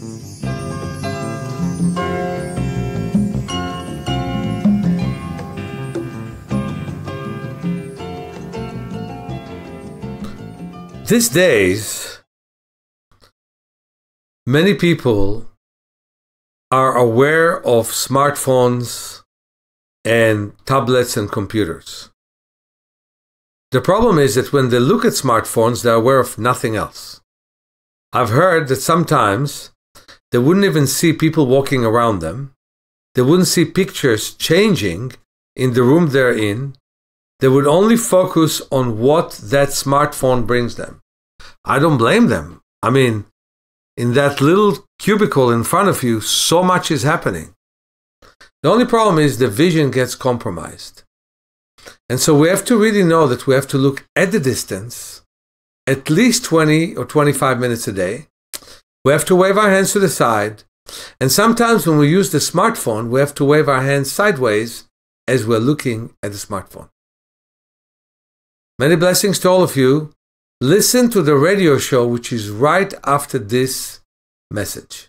These days, many people are aware of smartphones and tablets and computers. The problem is that when they look at smartphones, they're aware of nothing else. I've heard that sometimes they wouldn't even see people walking around them. They wouldn't see pictures changing in the room they're in. They would only focus on what that smartphone brings them. I don't blame them. I mean, in that little cubicle in front of you, so much is happening. The only problem is the vision gets compromised. And so we have to really know that we have to look at the distance at least 20 or 25 minutes a day. We have to wave our hands to the side. And sometimes when we use the smartphone, we have to wave our hands sideways as we're looking at the smartphone. Many blessings to all of you. Listen to the radio show, which is right after this message.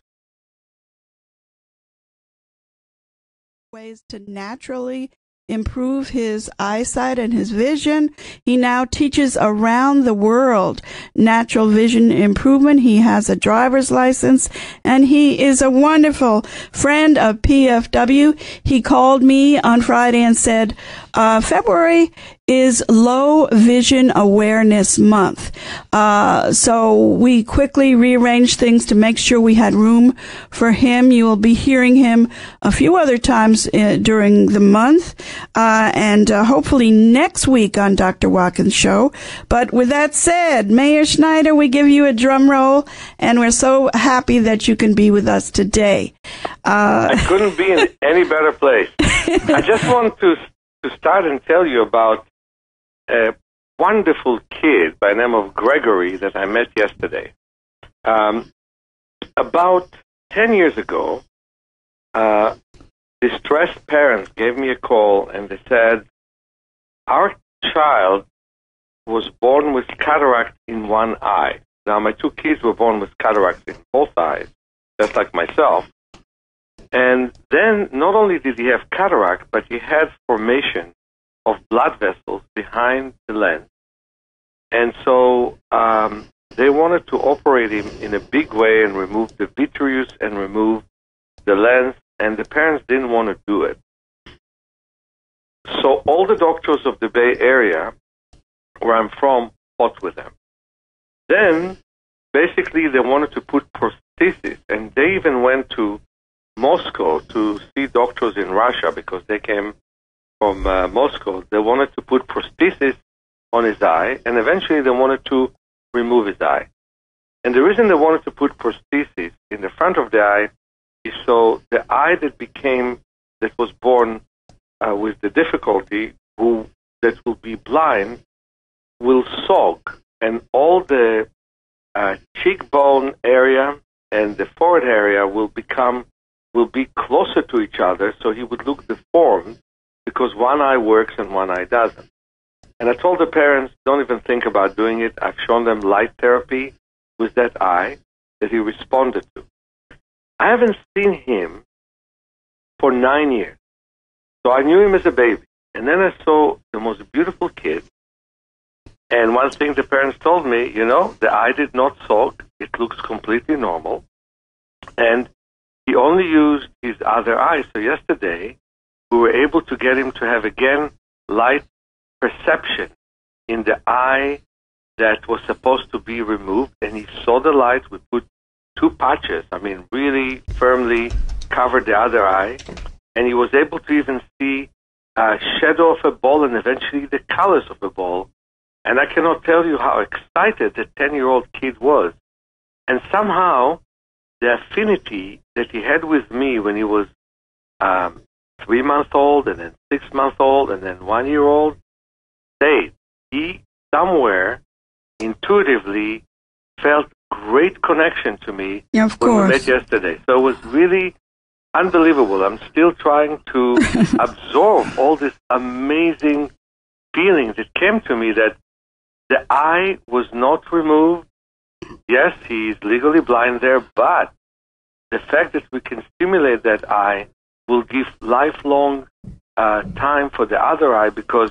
Ways to naturally improve his eyesight and his vision. He now teaches around the world natural vision improvement. He has a driver's license, and he is a wonderful friend of PFW. He called me on Friday and said, February is Low Vision Awareness Month. So we quickly rearranged things to make sure we had room for him. You will be hearing him a few other times during the month, and hopefully next week on Dr. Watkins' show. But with that said, Meir Schneider, we give you a drum roll, and we're so happy that you can be with us today. I couldn't be in any better place. I just want to start and tell you about a wonderful kid by the name of Gregory that I met yesterday. About 10 years ago, distressed parents gave me a call and they said, our child was born with cataract in one eye. Now, my two kids were born with cataract in both eyes, just like myself. And then not only did he have cataract, but he had formation of blood vessels behind the lens. And so they wanted to operate him in a big way and remove the vitreous and remove the lens, and the parents didn't want to do it. So all the doctors of the Bay Area, where I'm from, fought with them. Then, basically, they wanted to put prosthesis, and they even went to Moscow to see doctors in Russia because they came from Moscow. They wanted to put prosthesis on his eye, and eventually they wanted to remove his eye. And the reason they wanted to put prosthesis in the front of the eye is so the eye that was born with the difficulty, that will be blind, will soak, and all the cheekbone area and the forehead area will be closer to each other, so he would look deformed because one eye works and one eye doesn't. And I told the parents, don't even think about doing it. I've shown them light therapy with that eye that he responded to. I haven't seen him for 9 years. So I knew him as a baby. And then I saw the most beautiful kid. And one thing the parents told me, the eye did not soak. It looks completely normal. And he only used his other eye. So yesterday, we were able to get him to have, again, light perception in the eye that was supposed to be removed. And he saw the light. We put 2 patches, really firmly covered the other eye. And he was able to even see a shadow of a ball and eventually the colors of a ball. And I cannot tell you how excited the 10-year-old kid was. And somehow, the affinity that he had with me when he was 3-month-old and then 6-month-old and then 1-year-old stayed. He somewhere intuitively felt great connection to me when we met yesterday. So it was really unbelievable. I'm still trying to absorb all this amazing feeling that came to me that the eye was not removed. Yes, he is legally blind there, but the fact that we can stimulate that eye will give lifelong time for the other eye because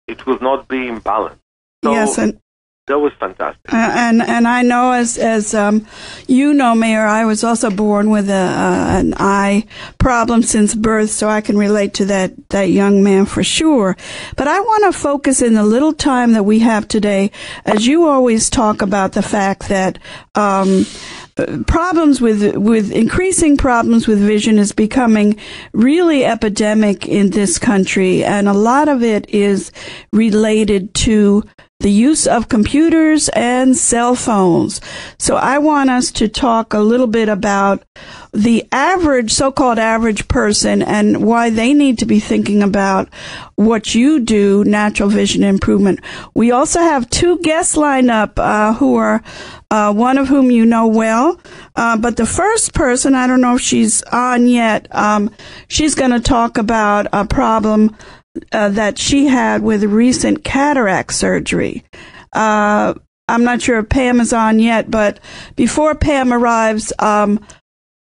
it will not be imbalanced. So yes, and that was fantastic. And I know, as you know, Meir, I was also born with an eye problem since birth, so I can relate to that young man for sure. But I want to focus in the little time that we have today, as you always talk about the fact that problems with increasing problems with vision is becoming really epidemic in this country, and a lot of it is related to the use of computers and cell phones. So I want us to talk a little bit about the average, so-called average person, and why they need to be thinking about what you do, natural vision improvement. We also have two guests lined up who are one of whom you know well. But the first person, I don't know if she's on yet, she's going to talk about a problem that she had with recent cataract surgery. I'm not sure if Pam is on yet, but before Pam arrives,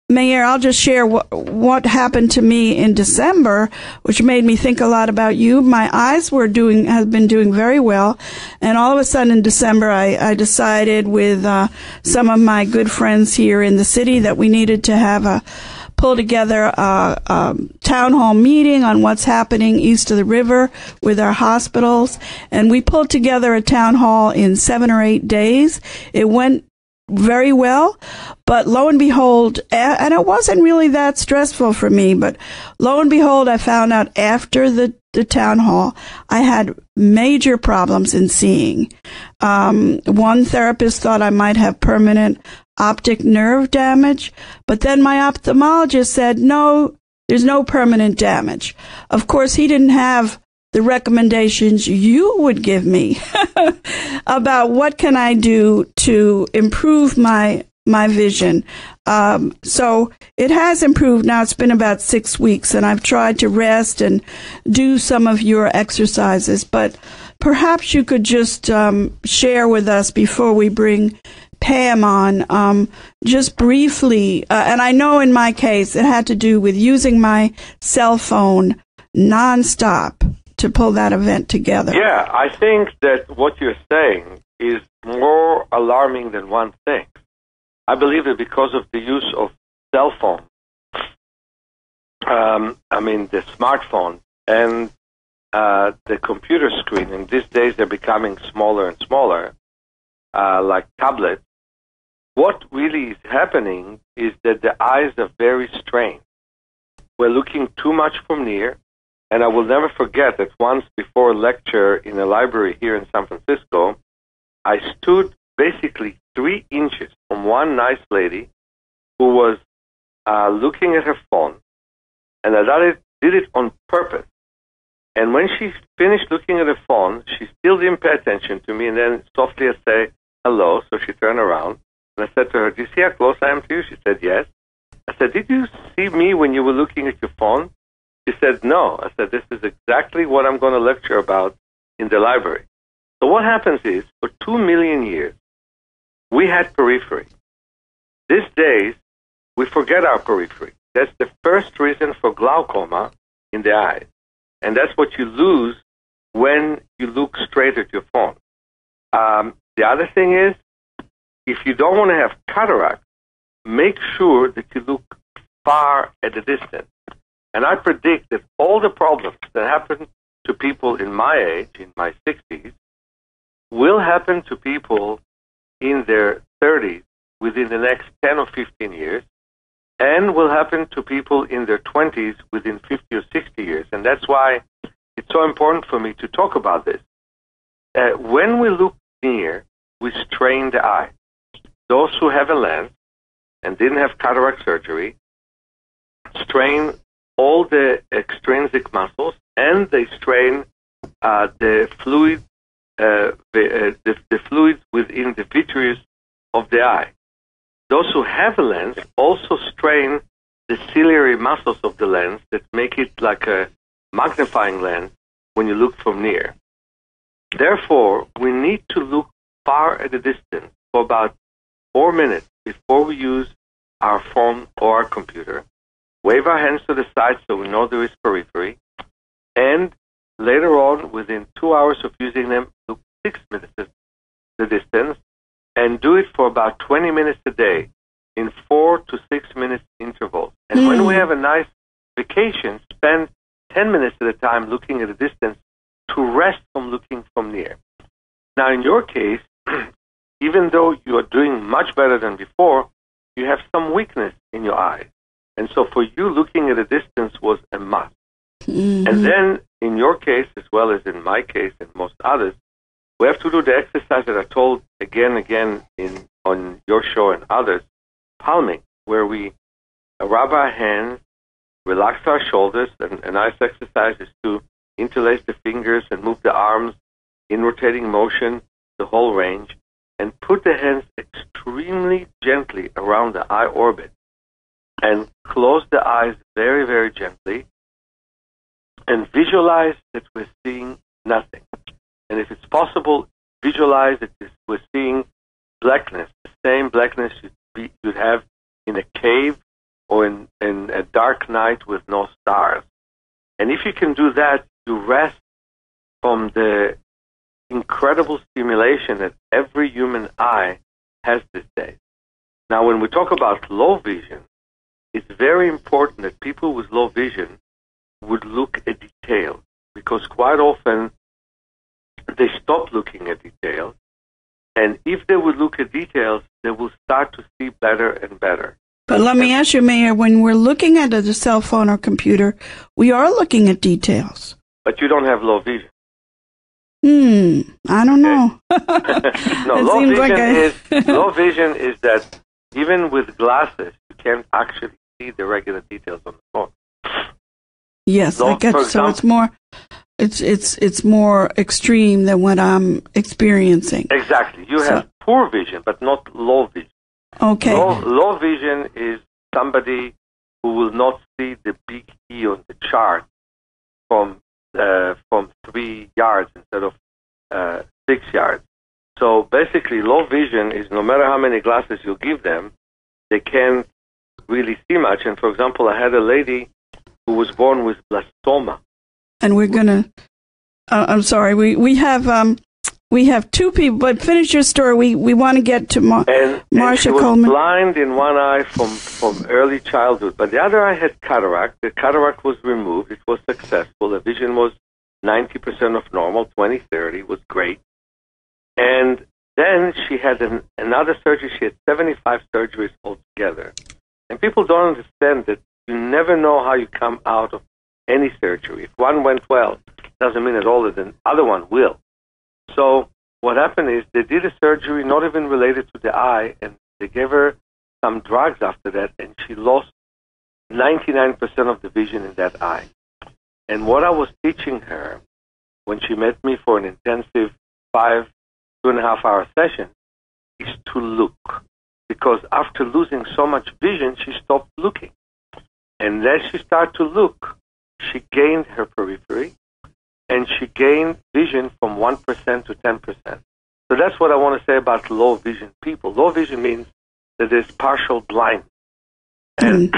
Meir, I'll just share what happened to me in December, which made me think a lot about you. My eyes have been doing very well, and all of a sudden in December, I decided with some of my good friends here in the city that we needed to pull together a town hall meeting on what's happening east of the river with our hospitals, and we pulled together a town hall in 7 or 8 days. It went very well, but lo and behold, and it wasn't really that stressful for me, but lo and behold, I found out after the town hall, I had major problems in seeing. One therapist thought I might have permanent optic nerve damage, but then my ophthalmologist said, no, there's no permanent damage. Of course, he didn't have the recommendations you would give me about what can I do to improve my vision. So it has improved now. It's been about 6 weeks, and I've tried to rest and do some of your exercises, but perhaps you could just share with us before we bring Pam on, just briefly, and I know in my case it had to do with using my cell phone nonstop to pull that event together. Yeah, I think that what you're saying is more alarming than one thing. I believe that because of the use of cell phone, the smartphone and the computer screen, and these days they're becoming smaller and smaller, like tablets, what really is happening is that the eyes are very strained. We're looking too much from near, and I will never forget that once before a lecture in a library here in San Francisco, I stood basically 3 inches from one nice lady who was looking at her phone, and I did it on purpose. And when she finished looking at her phone, she still didn't pay attention to me, and then softly I say, hello, so she turned around, and I said to her, do you see how close I am to you? She said, yes. I said, did you see me when you were looking at your phone? She said, no. I said, this is exactly what I'm going to lecture about in the library. So what happens is, for 2 million years, we had periphery. These days, we forget our periphery. That's the first reason for glaucoma in the eyes. And that's what you lose when you look straight at your phone. The other thing is, if you don't want to have cataract, make sure that you look far at a distance. And I predict that all the problems that happen to people in my age, in my 60s, will happen to people in their 30s within the next 10 or 15 years, and will happen to people in their 20s within 50 or 60 years. And that's why it's so important for me to talk about this. When we look near, we strain the eye. Those who have a lens and didn't have cataract surgery strain all the extrinsic muscles, and they strain the fluid, the fluids within the vitreous of the eye. Those who have a lens also strain the ciliary muscles of the lens that make it like a magnifying lens when you look from near. Therefore, we need to look far at a distance for about 4 minutes before we use our phone or our computer, wave our hands to the side so we know there is periphery, and later on, within 2 hours of using them, look 6 minutes at the distance, and do it for about 20 minutes a day in 4 to 6 minutes intervals. And when we have a nice vacation, spend 10 minutes at a time looking at a distance to rest from looking from near. Now, in your case, even though you are doing much better than before, you have some weakness in your eyes. And so for you, looking at a distance was a must. And then, in your case, as well as in my case and most others, we have to do the exercise that I told again and again on your show and others, palming, where we rub our hands, relax our shoulders, and a nice exercise is to interlace the fingers and move the arms in rotating motion, the whole range, and put the hands extremely gently around the eye orbit, and close the eyes very, very gently, and visualize that we're seeing nothing. And if it's possible, visualize that we're seeing blackness, the same blackness you'd have in a cave or in a dark night with no stars. And if you can do that, you rest from the incredible stimulation that every human eye has these days. Now, when we talk about low vision, it's very important that people with low vision would look at details, because quite often they stop looking at details, and if they would look at details, they will start to see better and better. But let me ask you, Meir, when we're looking at a cell phone or computer, we are looking at details. But you don't have low vision. I don't know. No, low vision is that even with glasses, you can't actually see the regular details on the phone. Yes, I get it. So it's more extreme than what I'm experiencing. Exactly. You have poor vision, but not low vision. Okay. Low vision is somebody who will not see the big E on the chart from 3 yards instead of 6 yards. So basically, low vision is no matter how many glasses you give them, they can't really see much. And for example, I had a lady who was born with glaucoma. And we're gonna. I'm sorry. We have two people. But finish your story. We want to get to Marsha Coleman. She was blind in one eye from early childhood, but the other eye had cataract. The cataract was removed. It was successful. The vision was 90% of normal. 20/30 was great. And then she had another surgery. She had 75 surgeries altogether. And people don't understand that you never know how you come out of any surgery. If one went well, doesn't mean at all that the other one will. So what happened is they did a surgery not even related to the eye, and they gave her some drugs after that, and she lost 99% of the vision in that eye. And what I was teaching her when she met me for an intensive 2.5 hour session is to look. Because after losing so much vision, she stopped looking. And as she started to look, she gained her periphery, and she gained vision from 1% to 10%. So that's what I want to say about low vision people. Low vision means that there's partial blindness. And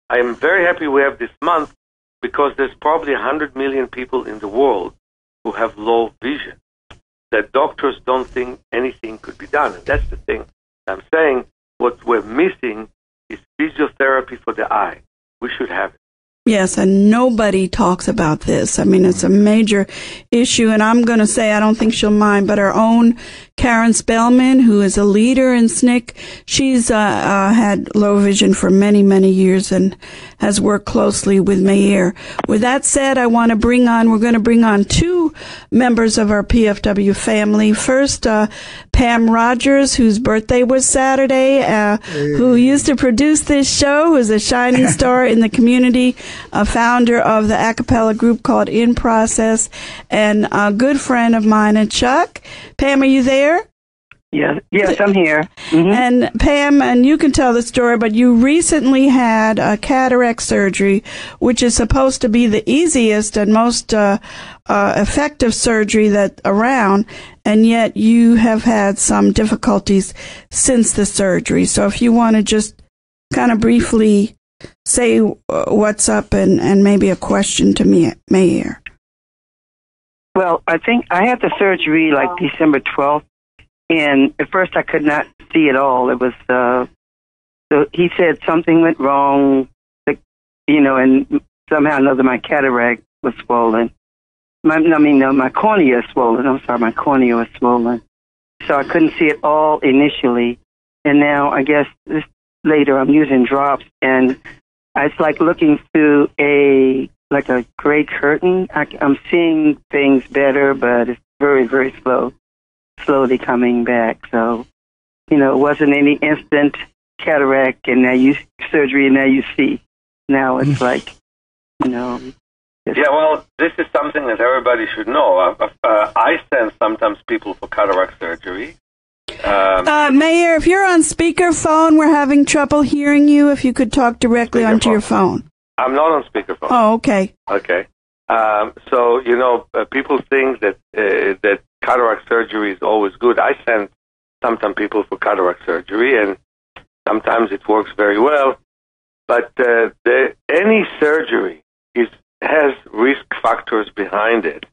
I am very happy we have this month, because there's probably 100 million people in the world who have low vision, that doctors don't think anything could be done. And that's the thing I'm saying. What we're missing is physiotherapy for the eye. We should have it. Yes, and nobody talks about this. I mean, it's a major issue, and I'm going to say, I don't think she'll mind, but our own Karen Spellman, who is a leader in SNCC, she's had low vision for many, many years and has worked closely with Meir. With that said, we're going to bring on two members of our PFW family. First, Pam Rogers, whose birthday was Saturday, who used to produce this show, who's a shining star in the community, a founder of the a cappella group called In Process, and a good friend of mine, and Chuck. Pam, are you there? Yes, I'm here. Mm-hmm. And Pam, and you can tell the story, but you recently had a cataract surgery, which is supposed to be the easiest and most effective surgery that around, and yet you have had some difficulties since the surgery. So if you want to just kind of briefly say what's up and maybe a question to me, Meir. Well, I think I had the surgery like December 12th, and at first I could not see at all. It was, so he said something went wrong, and somehow or another my cataract was swollen. My cornea is swollen. I'm sorry, my cornea was swollen. So I couldn't see it all initially, and now I guess later I'm using drops, and it's like looking through a gray curtain. I'm seeing things better, but it's very, very slowly coming back. So, it wasn't any instant cataract, and now surgery, and now you see. Now it's like, Yeah, well, this is something that everybody should know. I send sometimes people for cataract surgery. Meir, if you're on speakerphone, we're having trouble hearing you. If you could talk directly onto your phone. I'm not on speakerphone. Oh, okay. Okay. So, people think that cataract surgery is always good. I send sometimes people for cataract surgery, and sometimes it works very well. But any surgery has risk factors behind it,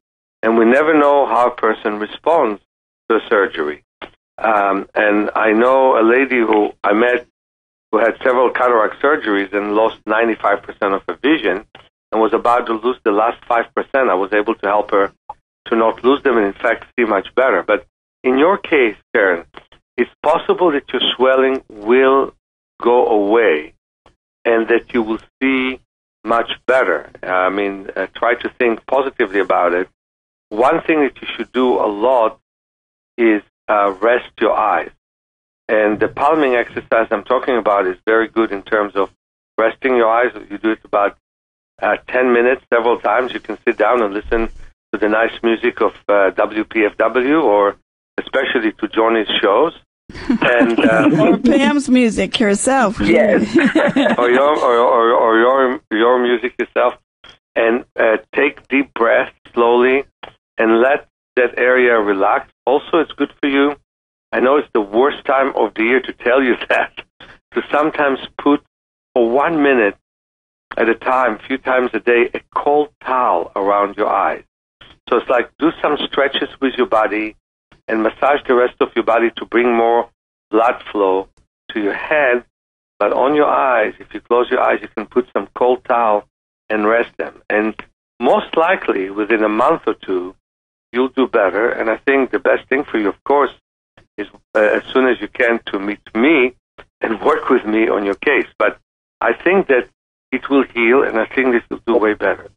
and we never know how a person responds to surgery. And I know a lady who I met who had several cataract surgeries and lost 95% of her vision and was about to lose the last 5%. I was able to help her to not lose them and, in fact, see much better. But in your case, Karen, it's possible that your swelling will go away and that you will see much better. Try to think positively about it. One thing that you should do a lot is rest your eyes. And the palming exercise I'm talking about is very good in terms of resting your eyes. You do it about 10 minutes several times. You can sit down and listen to the nice music of WPFW or especially to Joni's shows. And or Pam's music herself. Yes. or your music yourself. And take deep breaths slowly and let that area relax. Also, it's good for you. I know it's the worst time of the year to tell you that, to sometimes put for 1 minute at a time, a few times a day, a cold towel around your eyes. So it's like do some stretches with your body and massage the rest of your body to bring more blood flow to your head. But on your eyes, if you close your eyes, you can put some cold towel and rest them. And most likely, within a month or two, you'll do better. And I think the best thing for you, of course, is as soon as you can to meet me and work with me on your case. But I think that it will heal, and I think this will do way better.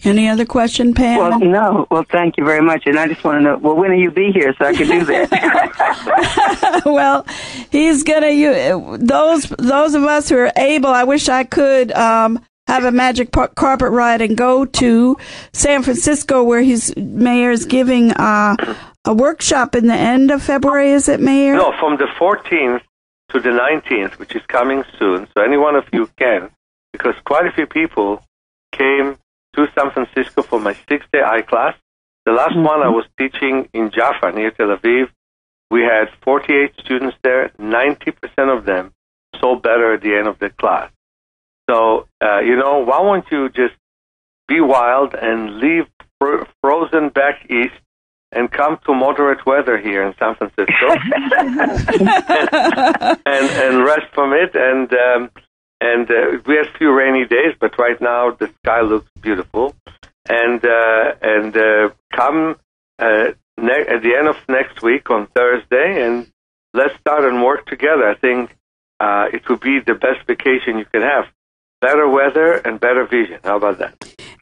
Any other question, Pam? Well, no. Well, thank you very much. And I just want to know, when will you be here so I can do that? Well, he's going to, those of us who are able, I wish I could have a magic carpet ride and go to San Francisco where Meir's giving a workshop in the end of February, is it, Meir? No, from the 14th to the 19th, which is coming soon. So any one of you can, because quite a few people came to San Francisco for my 6-day eye class. The last one I was teaching in Jaffa, near Tel Aviv. We had 48 students there. 90% of them saw better at the end of the class. So, why won't you just be wild and leave frozen back east and come to moderate weather here in San Francisco and rest from it. And we had a few rainy days, but right now the sky looks beautiful. And come at the end of next week on Thursday, and let's start and work together. I think it would be the best vacation you can have. Better weather and better vision. How about that?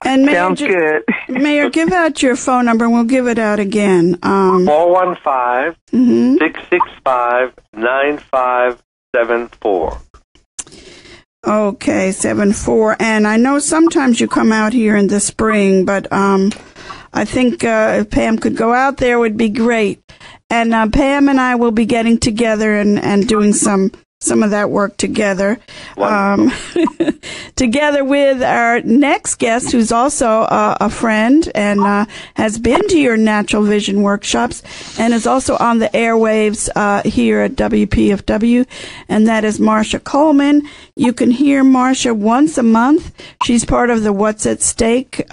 And Sounds good. Mayor, give out your phone number, and we'll give it out again. 415-665-9574. Okay, 74. And I know sometimes you come out here in the spring, but I think if Pam could go out there, would be great. And Pam and I will be getting together and doing some of that work together. Together with our next guest, who's also a friend and has been to your natural vision workshops and is also on the airwaves here at WPFW, and that is Marsha Coleman. You can hear Marsha once a month. She's part of the What's at Stake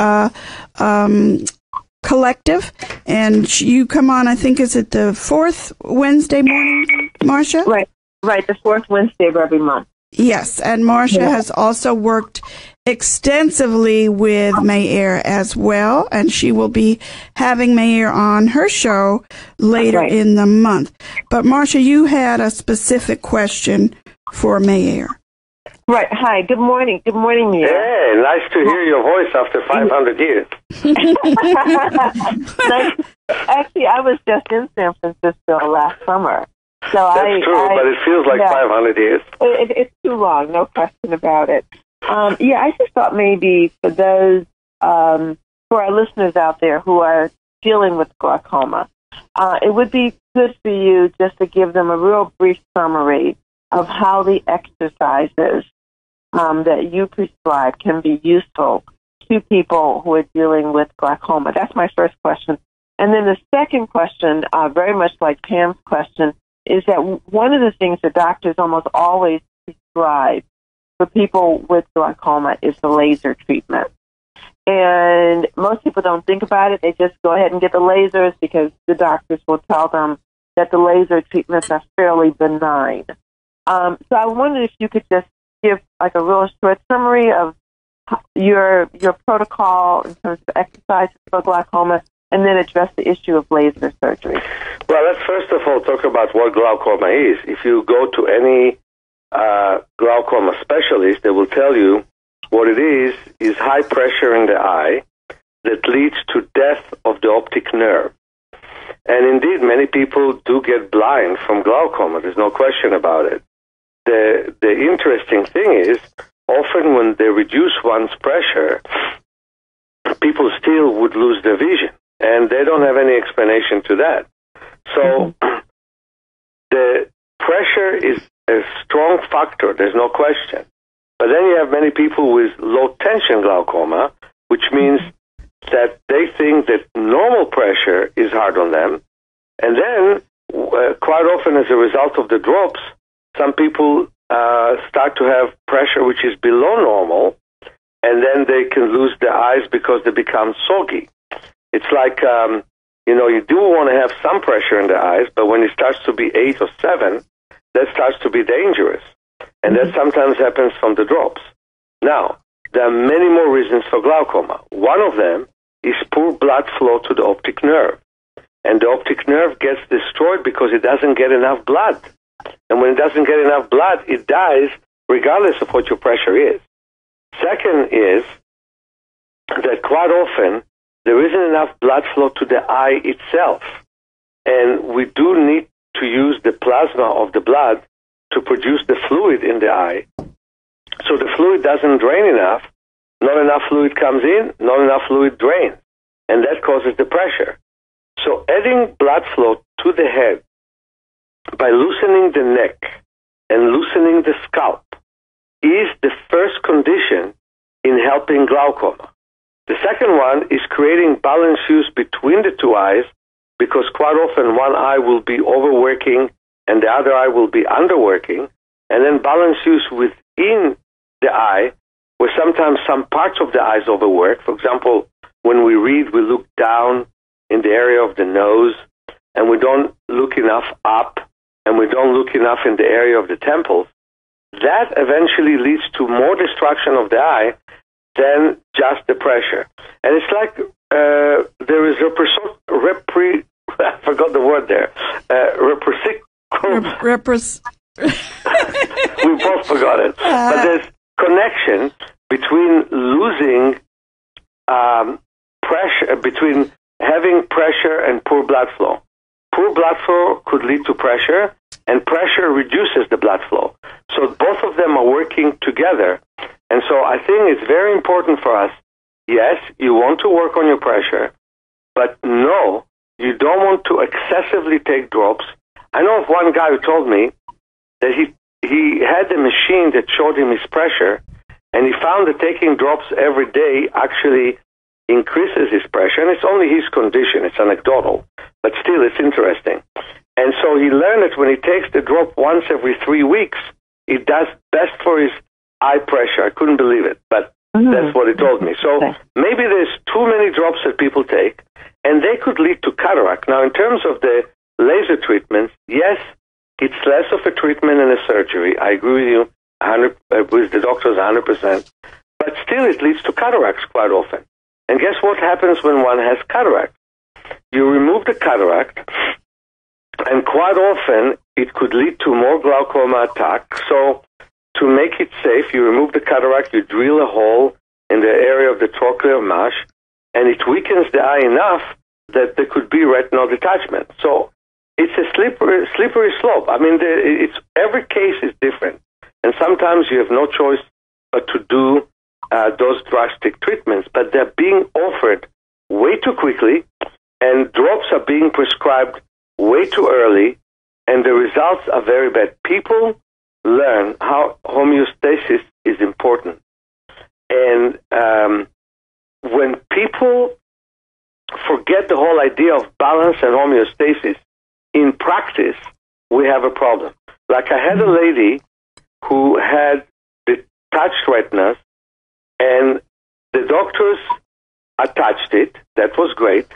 collective, and you come on, I think, is it the fourth Wednesday morning, Marsha? Right, the fourth Wednesday of every month. Yes, and Marsha has also worked extensively with Meir as well, and she will be having Meir on her show later in the month. But Marsha, you had a specific question for Meir. Right. Hi. Good morning. Good morning, Meir. Hey, nice to hear your voice after 500 years. Actually, I was just in San Francisco last summer. So That's true, but it feels like 500 years. It's too long, no question about it. I just thought maybe for those, for our listeners out there who are dealing with glaucoma, it would be good for you just to give them a real brief summary of how the exercises that you prescribe can be useful to people who are dealing with glaucoma. That's my first question. And then the second question, very much like Pam's question, is that one of the things that doctors almost always prescribe for people with glaucoma is the laser treatment. And most people don't think about it. They just go ahead and get the lasers because the doctors will tell them that the laser treatments are fairly benign. So I wondered if you could just give like a real short summary of your protocol in terms of exercise for glaucoma, and then address the issue of laser surgery. Well, let's first of all talk about what glaucoma is. If you go to any glaucoma specialist, they will tell you what it is high pressure in the eye that leads to death of the optic nerve. And indeed, many people do get blind from glaucoma. There's no question about it. The interesting thing is, often when they reduce one's pressure, people still would lose their vision. And they don't have any explanation to that. So the pressure is a strong factor, there's no question. But then you have many people with low tension glaucoma, which means that they think that normal pressure is hard on them. And then, quite often as a result of the drops, some people start to have pressure which is below normal, and then they can lose their eyes because they become soggy. It's like, you do want to have some pressure in the eyes, but when it starts to be 8 or 7, that starts to be dangerous. And that sometimes happens from the drops. Now, there are many more reasons for glaucoma. One of them is poor blood flow to the optic nerve. And the optic nerve gets destroyed because it doesn't get enough blood. And when it doesn't get enough blood, it dies regardless of what your pressure is. Second is that quite often there isn't enough blood flow to the eye itself. And we do need to use the plasma of the blood to produce the fluid in the eye. So the fluid doesn't drain enough. Not enough fluid comes in, not enough fluid drains. And that causes the pressure. So adding blood flow to the head by loosening the neck and loosening the scalp is the first condition in helping glaucoma. The second one is creating balance use between the two eyes, because quite often one eye will be overworking and the other eye will be underworking, and then balance use within the eye, where sometimes some parts of the eyes overwork. For example, when we read, we look down in the area of the nose, and we don't look enough up, and we don't look enough in the area of the temples. That eventually leads to more destruction of the eye than just the pressure. And it's like there is I forgot the word there. We both forgot it. But there's connection between losing pressure, between having pressure and poor blood flow. Poor blood flow could lead to pressure, and pressure reduces the blood flow. So both of them are working together. And so I think it's very important for us, yes, you want to work on your pressure, but know you don't want to excessively take drops. I know of one guy who told me that he had a machine that showed him his pressure, and he found that taking drops every day actually increases his pressure, and it's only his condition. It's anecdotal, but still it's interesting. And so he learned that when he takes the drop once every 3 weeks, it does best for his eye pressure. I couldn't believe it, but that's what he told me. So maybe there's too many drops that people take, and they could lead to cataract. Now, in terms of the laser treatments, yes, it's less of a treatment than a surgery. I agree with you with the doctors 100%, but still it leads to cataracts quite often. And guess what happens when one has cataract? You remove the cataract, and quite often it could lead to more glaucoma attacks. So to make it safe, you remove the cataract, you drill a hole in the area of the trochlear mesh, and it weakens the eye enough that there could be retinal detachment. So it's a slippery slope. I mean, every case is different, and sometimes you have no choice but to do those drastic treatments, but they're being offered way too quickly, and drops are being prescribed way too early, and the results are very bad. People learn how homeostasis is important. And when people forget the whole idea of balance and homeostasis, in practice, we have a problem. Like I had a lady who had detached retinas, and the doctors attached it. That was great.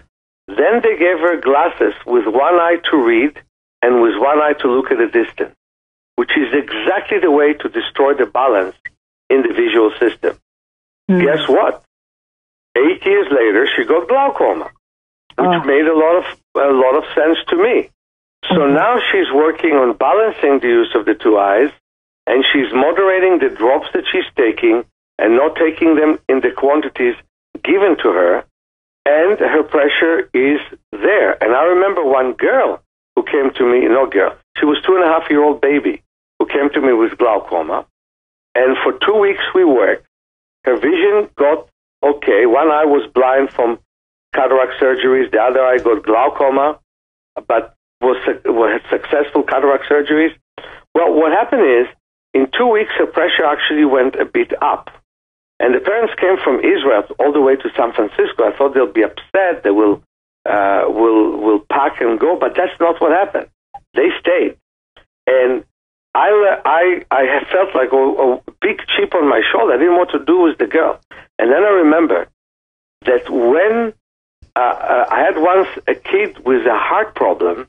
Then they gave her glasses with one eye to read and with one eye to look at a distance, which is exactly the way to destroy the balance in the visual system. Guess what? 8 years later, she got glaucoma, which made a lot of sense to me. So now she's working on balancing the use of the two eyes, and she's moderating the drops that she's taking and not taking them in the quantities given to her, and her pressure is there. And I remember one girl who came to me, she was 2.5-year-old baby who came to me with glaucoma, and for 2 weeks we worked. Her vision got okay. One eye was blind from cataract surgeries, the other eye got glaucoma, but had successful cataract surgeries. Well, what happened is, in 2 weeks, her pressure actually went a bit up. And the parents came from Israel all the way to San Francisco. I thought they'll be upset. They will pack and go, but that's not what happened. They stayed. And I felt like a big chip on my shoulder. I didn't know what to do with the girl. And then I remembered that when I had once a kid with a heart problem,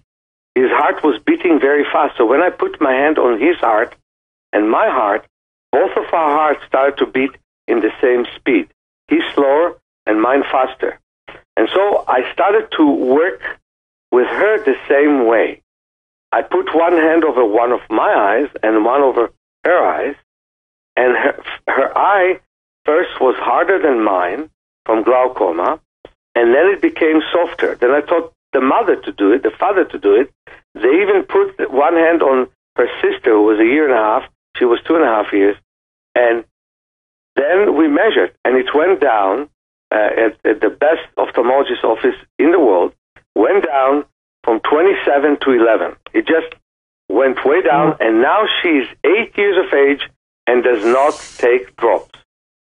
his heart was beating very fast. So when I put my hand on his heart and my heart, both of our hearts started to beat in the same speed. He's slower and mine faster. And so I started to work with her the same way. I put one hand over one of my eyes and one over her eyes, and her eye first was harder than mine from glaucoma, and then it became softer. Then I taught the mother to do it, the father to do it. They even put one hand on her sister, who was 1.5 years. She was 2.5 years. And then we measured, and it went down at the best ophthalmologist office in the world, went down from 27 to 11. It just went way down, and now she's 8 years of age and does not take drops.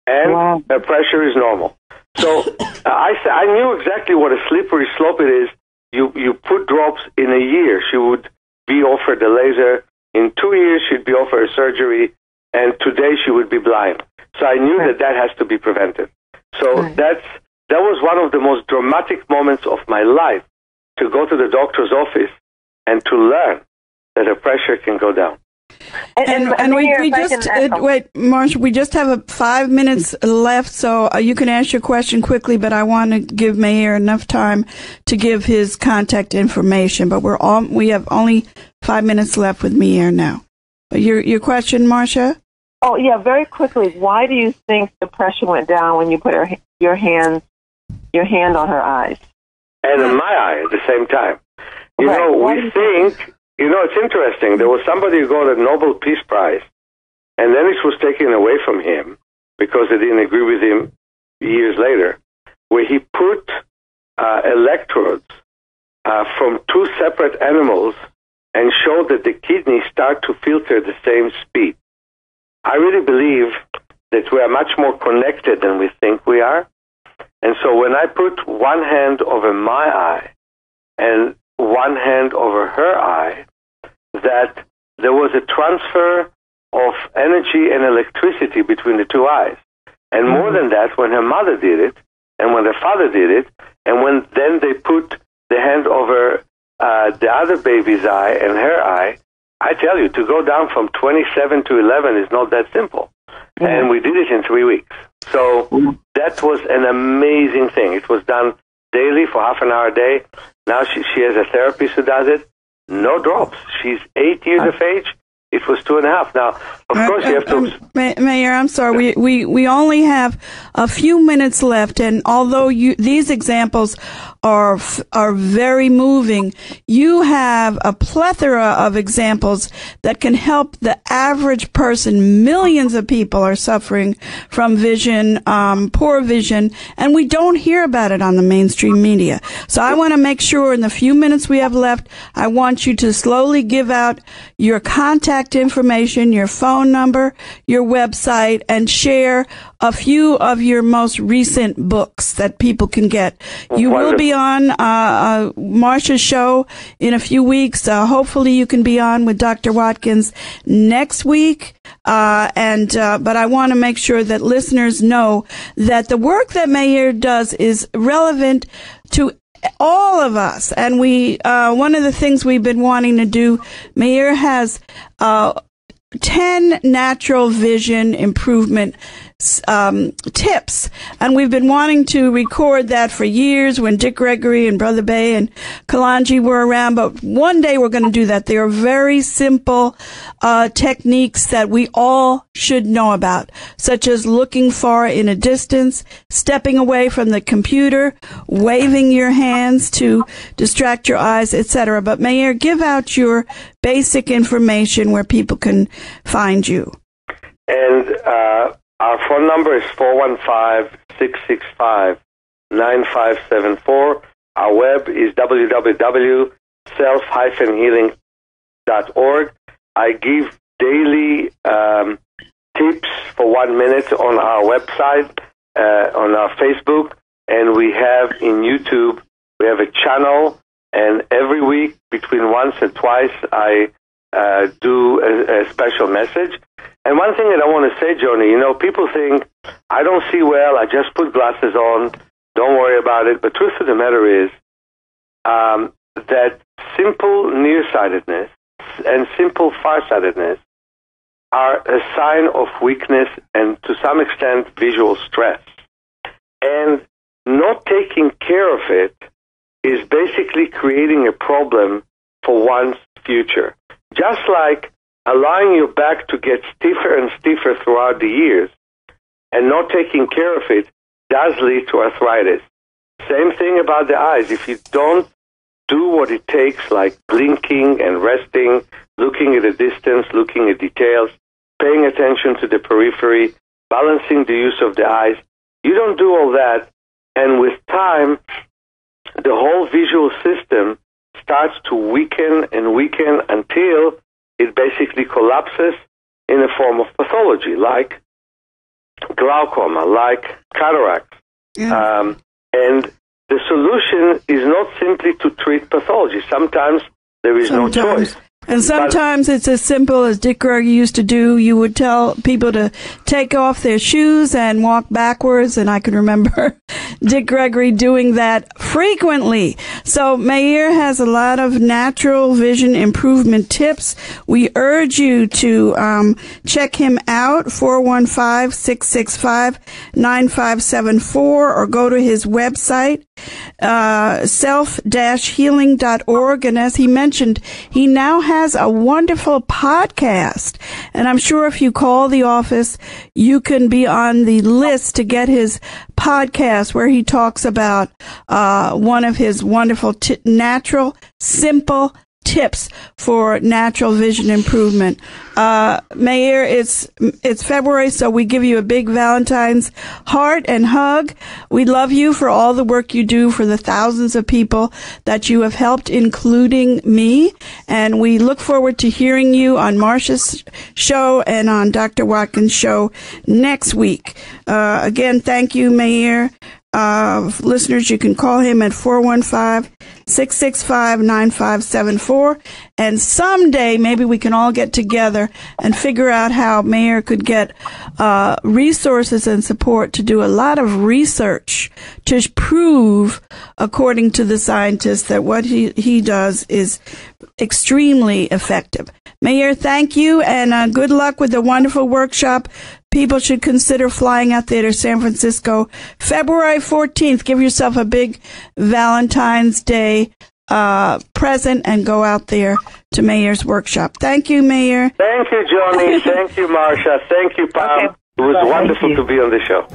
And her pressure is normal. So I knew exactly what a slippery slope it is. You put drops in a year, she would be offered a laser. In 2 years, she'd be offered a surgery, and today she would be blind. So I knew that has to be prevented. So that was one of the most dramatic moments of my life, to go to the doctor's office and to learn that her pressure can go down. And we just wait, Marsha. We just have 5 minutes left, so you can ask your question quickly. But I want to give Meir enough time to give his contact information. But we have only 5 minutes left with Meir now. Your question, Marsha? Oh yeah, very quickly. Why do you think the pressure went down when you put your hand on her eyes? And in my eye at the same time. We think. It's interesting. There was somebody who got a Nobel Peace Prize, and then it was taken away from him because they didn't agree with him years later, where he put electrodes from two separate animals and showed that the kidneys start to filter the same speed. I really believe that we are much more connected than we think we are. And so when I put one hand over my eye and one hand over her eye, that there was a transfer of energy and electricity between the two eyes. And more than that, when her mother did it, and when her father did it, and when then they put the hand over the other baby's eye and her eye, I tell you, to go down from 27 to 11 is not that simple. And we did it in 3 weeks. So that was an amazing thing. It was done daily for half an hour a day. Now she has a therapist who does it. No drops. She's 8 years of age. It was 2.5. Now, of course, you have to... Meir, I'm sorry. We only have a few minutes left, and although these examples are very moving, you have a plethora of examples that can help the average person. Millions of people are suffering from vision, poor vision, and we don't hear about it on the mainstream media. So I want to make sure in the few minutes we have left, I want you to slowly give out your contact information, your phone number, your website, and share a few of your most recent books that people can get. You will be on Marsha's show in a few weeks. Hopefully you can be on with Dr. Watkins next week. But I want to make sure that listeners know that the work that Meir does is relevant to all of us. And one of the things we've been wanting to do, Meir has 10 natural vision improvement tips, and we've been wanting to record that for years when Dick Gregory and Brother Bay and Kalanji were around, but one day we're going to do that. They are very simple techniques that we all should know about, such as looking far in a distance, stepping away from the computer, waving your hands to distract your eyes, etc. But Meir, give out your basic information where people can find you. And our phone number is 415-665-9574. Our web is www.self-healing.org. I give daily tips for 1 minute on our website, on our Facebook, and we have in YouTube, we have a channel, and every week, between once and twice, I do a special message. And one thing that I want to say, Joni, people think, I don't see well, I just put glasses on, don't worry about it. But truth of the matter is that simple nearsightedness and simple farsightedness are a sign of weakness and, to some extent, visual stress. And not taking care of it is basically creating a problem for one's future. Just like allowing your back to get stiffer and stiffer throughout the years and not taking care of it does lead to arthritis. Same thing about the eyes. If you don't do what it takes, like blinking and resting, looking at a distance, looking at details, paying attention to the periphery, balancing the use of the eyes, you don't do all that, and with time, the whole visual system starts to weaken and weaken until it basically collapses in a form of pathology, like glaucoma, like cataracts. Yeah. And the solution is not simply to treat pathology. Sometimes there is no choice. And sometimes it's as simple as Dick Gregory used to do. You would tell people to take off their shoes and walk backwards, and I can remember Dick Gregory doing that frequently. So Meir has a lot of natural vision improvement tips. We urge you to check him out, 415-665-9574, or go to his website, self-healing.org. And as he mentioned, he now has a wonderful podcast, and I'm sure if you call the office, you can be on the list to get his podcast where he talks about one of his wonderful natural, simple tips for natural vision improvement. Meir, it's February, so we give you a big Valentine's heart and hug. We love you for all the work you do for the thousands of people that you have helped, including me. And we look forward to hearing you on Marcia's show and on Dr. Watkins' show next week. Again, thank you, Meir. Listeners, you can call him at 415-665-9574. And someday, maybe we can all get together and figure out how Meir could get resources and support to do a lot of research to prove, according to the scientists, that what he does is extremely effective. Meir, thank you, and good luck with the wonderful workshop. People should consider flying out there to San Francisco February 14th. Give yourself a big Valentine's Day present and go out there to Meir's workshop. Thank you, Meir. Thank you, Joni. Thank you, Marcia. Thank you, Pam. Okay. It was Well, wonderful to be on the show.